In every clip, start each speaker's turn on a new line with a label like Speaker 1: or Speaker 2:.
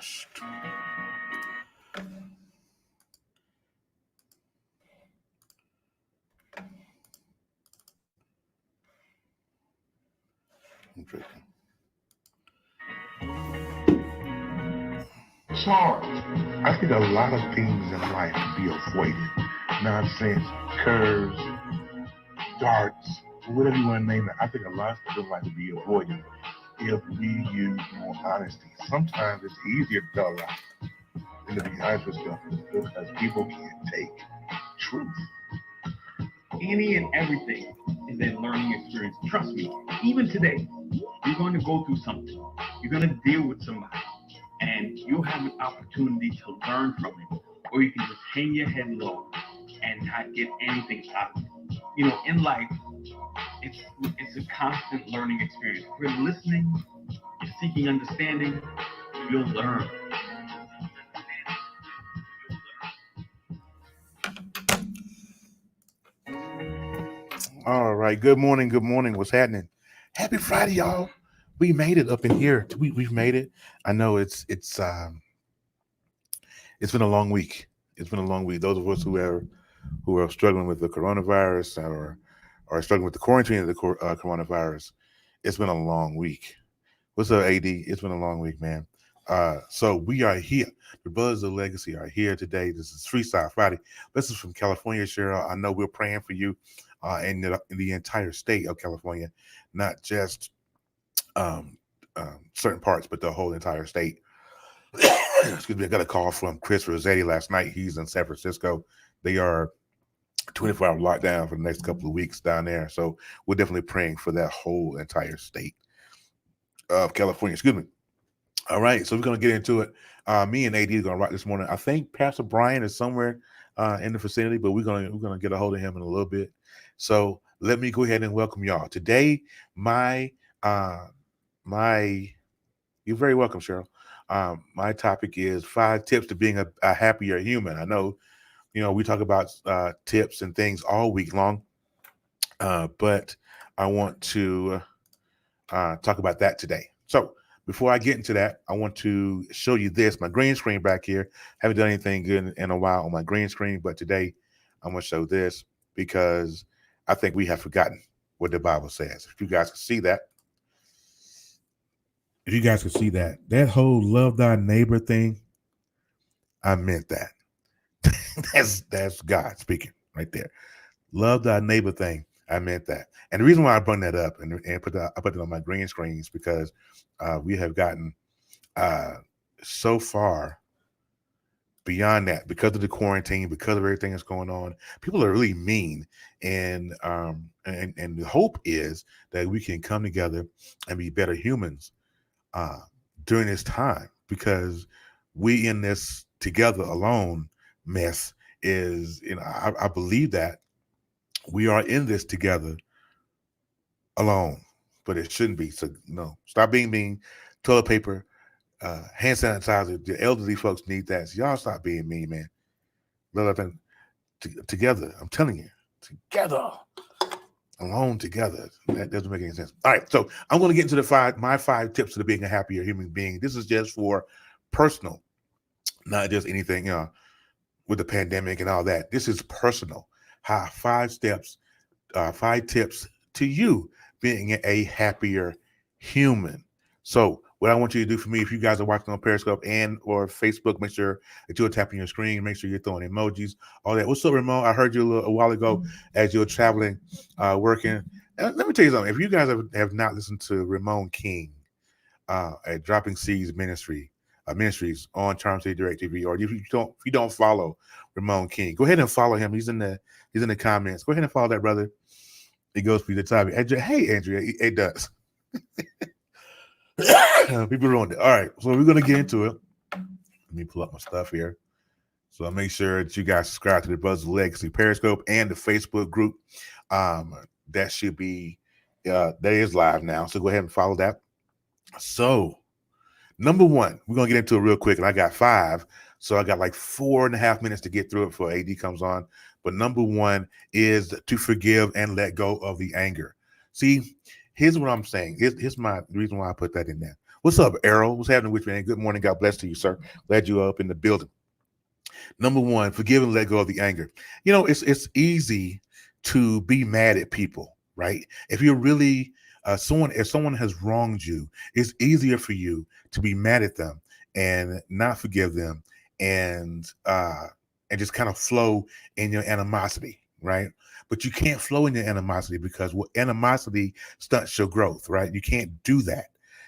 Speaker 1: podcast. I'm drinking. Charge. I think a lot of things in life can be avoided. Nonsense, curves, darts, whatever you want to name it. I think a lot of stuff in life can be avoided if we use more honesty. Sometimes it's easier to tell a lie than to be honest with stuff because people can't take truth.
Speaker 2: Any and everything is a learning experience. Trust me, even today, you're going to go through something. You're going to deal with somebody, and you'll have an opportunity to learn from it, or you can just hang your head low and not get anything out of it. In life, it's a constant learning experience. If you're listening, you're seeking understanding, you'll learn.
Speaker 1: All right. Good morning. Good morning. What's happening? Happy Friday, y'all. We made it up in here. We've made it. I know it's been a long week. It's been a long week. Those of us who are struggling with the coronavirus or struggling with the quarantine of the coronavirus, it's been a long week. What's up, AD? It's been a long week, man. So we are here. The Brothers of Legacy are here today. This is Freestyle Friday. This is from California, Cheryl. I know we're praying for you in the entire state of California, not just certain parts, but the whole entire state. Excuse me. I got a call from Chris Rossetti last night. He's in San Francisco. They are 24-hour lockdown for the next couple of weeks down there. So we're definitely praying for that whole entire state of California. Excuse me. All right, so we're gonna get into it. Me and AD are gonna rock this morning. I think Pastor Brian is somewhere in the vicinity, but we're gonna get a hold of him in a little bit. So let me go ahead and welcome y'all today. My you're very welcome, Cheryl. My topic is 5 tips to being a happier human. I know, we talk about tips and things all week long, but I want to talk about that today. So before I get into that, I want to show you this, my green screen back here. Haven't done anything good in a while on my green screen, but today I'm going to show this because I think we have forgotten what the Bible says. If you guys can see that, that whole love thy neighbor thing, I meant that. That's God speaking right there. Love thy neighbor thing. I meant that. And the reason why I bring that up and I put it on my green screens because we have gotten so far beyond that because of the quarantine, because of everything that's going on. People are really mean, and the hope is that we can come together and be better humans during this time because we in this together alone mess is, I believe that we are in this together alone, but it shouldn't be. So no, stop being mean. Toilet paper, hand sanitizer. The elderly folks need that. So y'all stop being mean, man. Love and together. I'm telling you, together, alone together. That doesn't make any sense. All right, so I'm going to get into my 5 tips to being a happier human being. This is just for personal, not just anything, with the pandemic and all that. This is personal. 5 tips to you being a happier human. So what I want you to do for me, if you guys are watching on Periscope and or Facebook, make sure that you're tapping your screen. Make sure you're throwing emojis, all that. What's up, Ramon? I heard you a while ago as you were traveling, working. And let me tell you something. If you guys have not listened to Ramon King at Dropping Seeds Ministries on Charm City Direct TV, or if you don't follow Ramon King, go ahead and follow him. He's in the comments. Go ahead and follow that brother. It goes for the topic. Hey, Andrea, it does. People ruined it. All right, so we're gonna get into it. Let me pull up my stuff here. So I'll make sure that you guys subscribe to the Brothers of Legacy Periscope and the Facebook group. That should be that is live now. So go ahead and follow that. So number 1, we're gonna get into it real quick, and I got 5, so I got like 4.5 minutes to get through it before AD comes on. But number 1 is to forgive and let go of the anger. See, here's what I'm saying. Here's my reason why I put that in there. What's up, Errol? What's happening with you, man? Good morning. God bless to you, sir. Glad you're up in the building. Number one, forgive and let go of the anger. It's easy to be mad at people, right? If you're really if someone has wronged you, it's easier for you to be mad at them and not forgive them and uh and just kind of flow in your animosity, right? But you can't flow in your animosity because what animosity stunts your growth, right? You can't do that.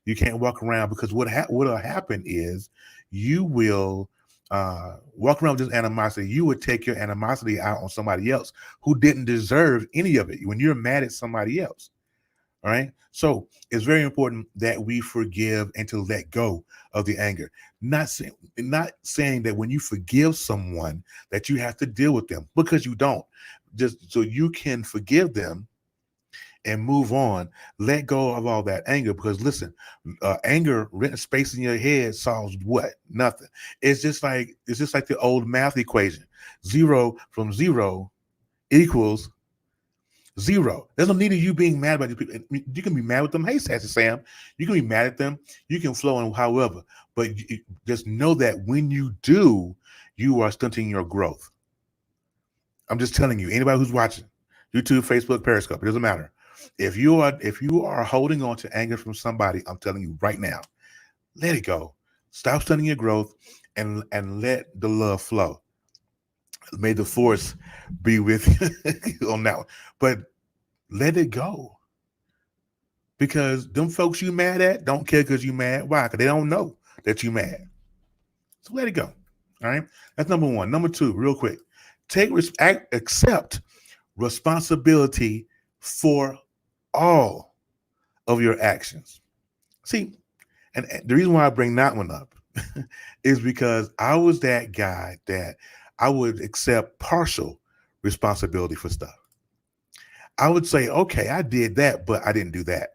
Speaker 1: You can't walk around because what'll happen is you will walk around with this animosity. You would take your animosity out on somebody else who didn't deserve any of it when you're mad at somebody else. All right. So it's very important that we forgive and to let go of the anger. Not saying that when you forgive someone that you have to deal with them, because you don't. Just so you can forgive them and move on, let go of all that anger. Because listen, anger, renting space in your head solves what? Nothing. It's just like the old math equation: zero from zero equals zero. There's no need of you being mad about these people. You can be mad with them. Hey, Sassy Sam, you can be mad at them. You can flow in however, but just know that when you do, you are stunting your growth. I'm just telling you. Anybody who's watching, YouTube, Facebook, Periscope, it doesn't matter. If you are holding on to anger from somebody, I'm telling you right now, let it go. Stop stunting your growth and let the love flow. May the force be with you on that one. But let it go. Because them folks you mad at don't care because you mad. Why? Because they don't know that you mad. So let it go. All right. That's number one. Number two, real quick. Accept responsibility for all of your actions. See, and the reason why I bring that one up is because I was that guy that I would accept partial responsibility for stuff. I would say, okay, I did that, but I didn't do that.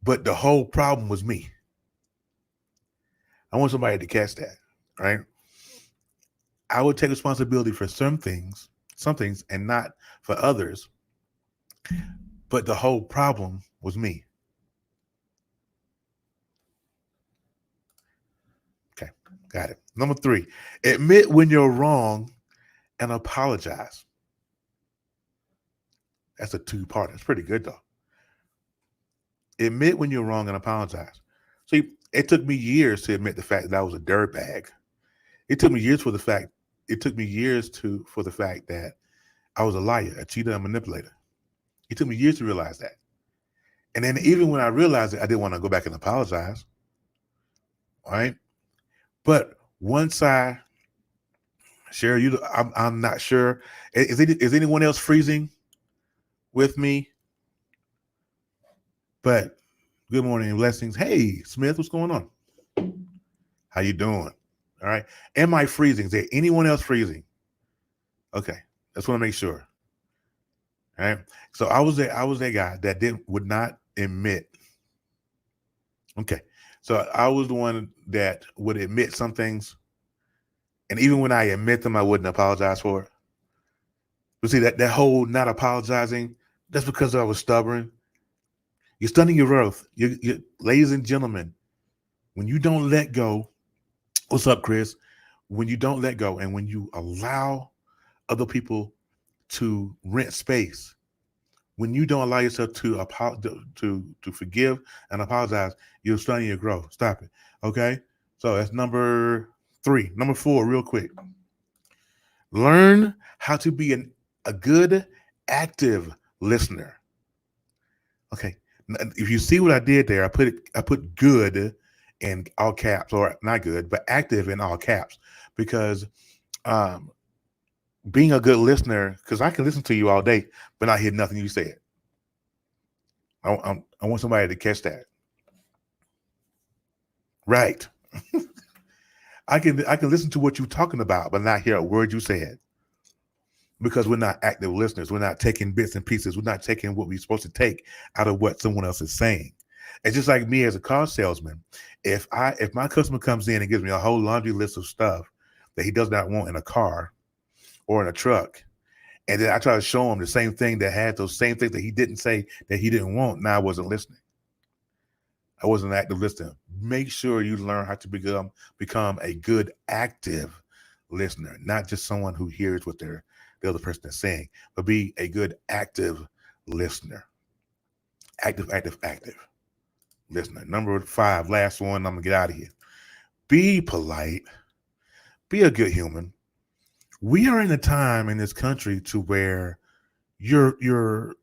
Speaker 1: But the whole problem was me. I want somebody to catch that, right? I would take responsibility for some things, and not for others. But the whole problem was me. Okay, got it. Number three, admit when you're wrong and apologize. That's a two-part. It's pretty good though. Admit when you're wrong and apologize. See, it took me years to admit the fact that I was a dirtbag. It took me years for the fact. It took me years for the fact that I was a liar, a cheater, a manipulator. It took me years to realize that. And then even when I realized it, I didn't want to go back and apologize. All right. But once I share you, I'm not sure. Is anyone else freezing with me? But good morning and blessings. Hey, Smith, what's going on? How you doing? All right. Am I freezing? Is there anyone else freezing? Okay. Just want to make sure. All right. So I was that guy that would not admit. Okay. So I was the one that would admit some things. And even when I admit them, I wouldn't apologize for it. But see, that whole not apologizing, that's because I was stubborn. You're stunning your growth. Ladies and gentlemen, when you don't let go, what's up, Chris? When you don't let go and when you allow other people to rent space, when you don't allow yourself to forgive and apologize, you're stunning your growth. Stop it. Okay? So that's number three. Number four, real quick. Learn how to be a good, active listener. Okay. If you see what I did there, I put good in all caps, or not good, but active in all caps, because um, being a good listener, because I can listen to you all day, but not hear nothing you said. I want somebody to catch that. Right. I can listen to what you're talking about, but not hear a word you said. Because we're not active listeners. We're not taking bits and pieces. We're not taking what we're supposed to take out of what someone else is saying. It's just like me as a car salesman. If my customer comes in and gives me a whole laundry list of stuff that he does not want in a car or in a truck, and then I try to show him the same thing that had those same things that he didn't say that he didn't want, now I wasn't listening. I wasn't an active listener. Make sure you learn how to become a good active listener, not just someone who hears what the other person is saying, but be a good active listener. Active listener. Number 5, last one. I'm gonna get out of here. Be polite. Be a good human. We are in a time in this country to where you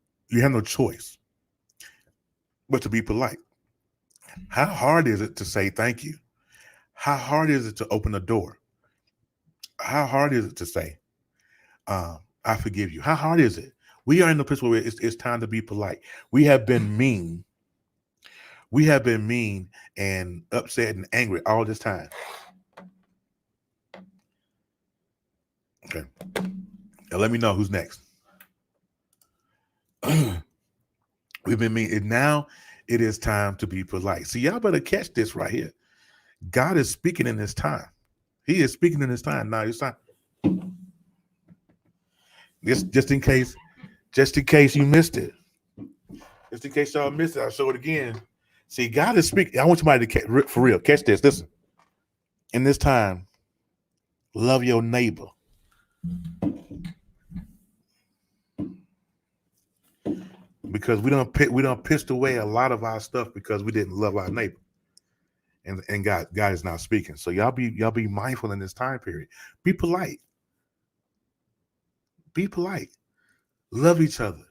Speaker 1: have no choice but to be polite. How hard is it to say thank you? How hard is it to open a door? How hard is it to say, I forgive you? How hard is it? We are in the place where it's time to be polite. We have been mean. We have been mean and upset and angry all this time. Okay. Now let me know who's next. We've been mean. And now it is time to be polite. See, y'all better catch this right here. God is speaking in this time. He is speaking in this time. Now it's time. Just in case you missed it. Just in case y'all missed it, I'll show it again. See, God is speaking. I want somebody to for real catch this. Listen. In this time, love your neighbor. Because we don't pissed away a lot of our stuff because we didn't love our neighbor. And God is now speaking. So y'all be mindful in this time period. Be polite. Be polite. Love each other.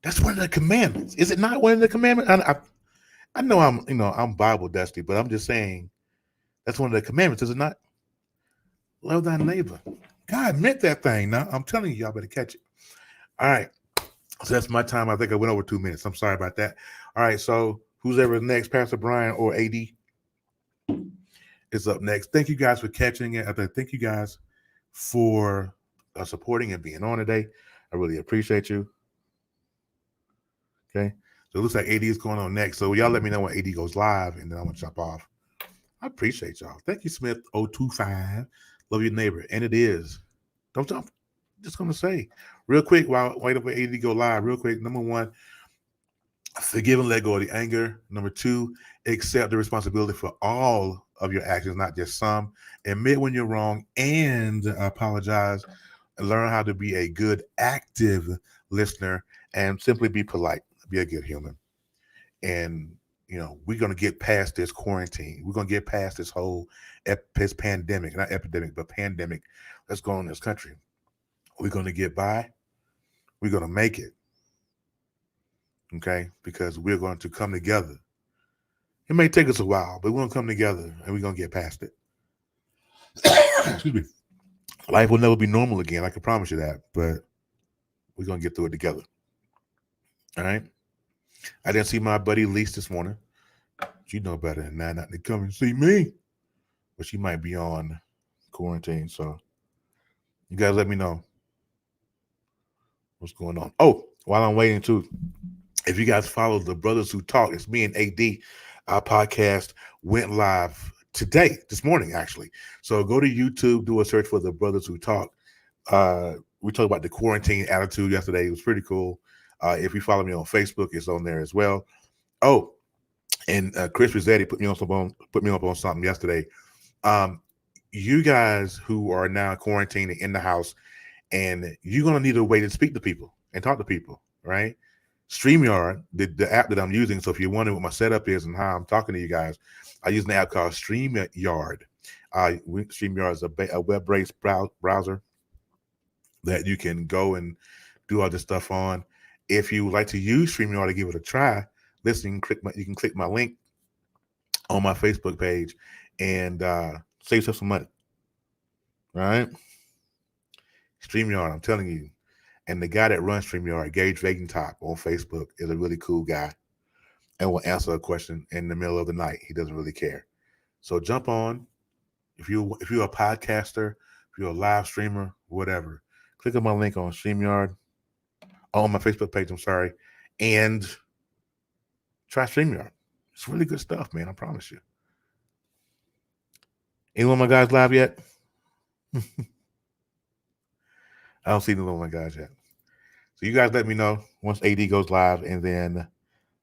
Speaker 1: That's one of the commandments. Is it not one of the commandments? I know I'm Bible dusty, but I'm just saying that's one of the commandments, is it not? Love thy neighbor. God meant that thing. Now I'm telling you, y'all better catch it. All right. So that's my time. I think I went over 2 minutes. I'm sorry about that. All right. So who's ever next, Pastor Brian or AD, is up next. Thank you guys for catching it. Thank you guys for supporting and being on today. I really appreciate you. Okay. So it looks like AD is going on next. So y'all let me know when AD goes live, and then I'm going to jump off. I appreciate y'all. Thank you, Smith 025. Love your neighbor. And it is. Don't jump. Just going to say real quick while waiting for AD to go live. Real quick. Number 1, forgive and let go of the anger. Number 2, accept the responsibility for all of your actions, not just some. Admit when you're wrong and apologize. Learn how to be a good active listener and simply be polite. Be a good human. And we're going to get past this quarantine. We're going to get past this whole this pandemic, not epidemic, but pandemic that's going on in this country. We're going to get by. We're going to make it. Okay? Because we're going to come together. It may take us a while, but we're going to come together and we're going to get past it. Excuse me. Life will never be normal again. I can promise you that. But we're going to get through it together. All right? I didn't see my buddy Lise this morning. She know better than that, not to come and see me. But she might be on quarantine. So you guys let me know what's going on. Oh, while I'm waiting too, if you guys follow the Brothers Who Talk, it's me and AD. Our podcast went live this morning, actually. So go to YouTube, do a search for the Brothers Who Talk. We talked about the quarantine attitude yesterday. It was pretty cool. If you follow me on Facebook, it's on there as well. Oh, and Chris Rossetti put me up on something yesterday. You guys who are now quarantining in the house, and you're gonna need a way to speak to people and talk to people, right? StreamYard, the app that I'm using. So if you're wondering what my setup is and how I'm talking to you guys, I use an app called StreamYard. StreamYard is a web-based browser that you can go and do all this stuff on. If you would like to use StreamYard to give it a try, listen, you can click my link on my Facebook page and save yourself some money. All right? StreamYard, I'm telling you. And the guy that runs StreamYard, Gage Vagentop on Facebook, is a really cool guy and will answer a question in the middle of the night. He doesn't really care. So jump on. If you're a podcaster, if you're a live streamer, whatever, click on my link on StreamYard, on my Facebook page, I'm sorry, and try StreamYard. It's really good stuff, man. I promise you. Any one of my guys live yet? I don't see any one of my guys yet. So you guys let me know once AD goes live, and then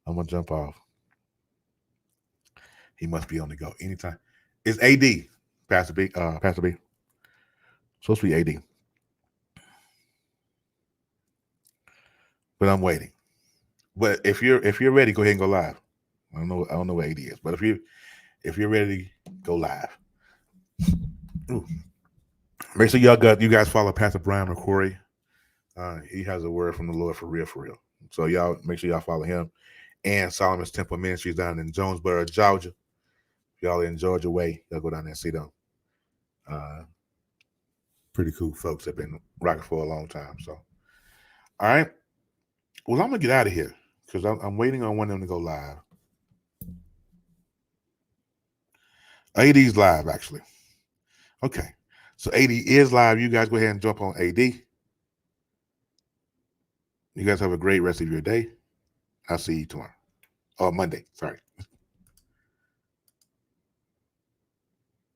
Speaker 1: I'm going to jump off. He must be on the go anytime. It's AD, Pastor B. Pastor B. Supposed to be AD, but I'm waiting. But if you're ready, go ahead and go live. I don't know what AD is, but if you're ready, go live. Ooh. Make sure you guys follow Pastor Brian McCory. He has a word from the Lord for real, for real. So y'all make sure y'all follow him and Solomon's Temple Ministries down in Jonesboro, Georgia. If y'all in Georgia way, y'all go down there and see them. Pretty cool folks have been rocking for a long time. So, all right. Well, I'm gonna get out of here because I'm waiting on one of them to go live. AD's live actually. Okay. So AD is live. You guys go ahead and jump on AD. You guys have a great rest of your day. I'll see you tomorrow. Or Monday. Sorry.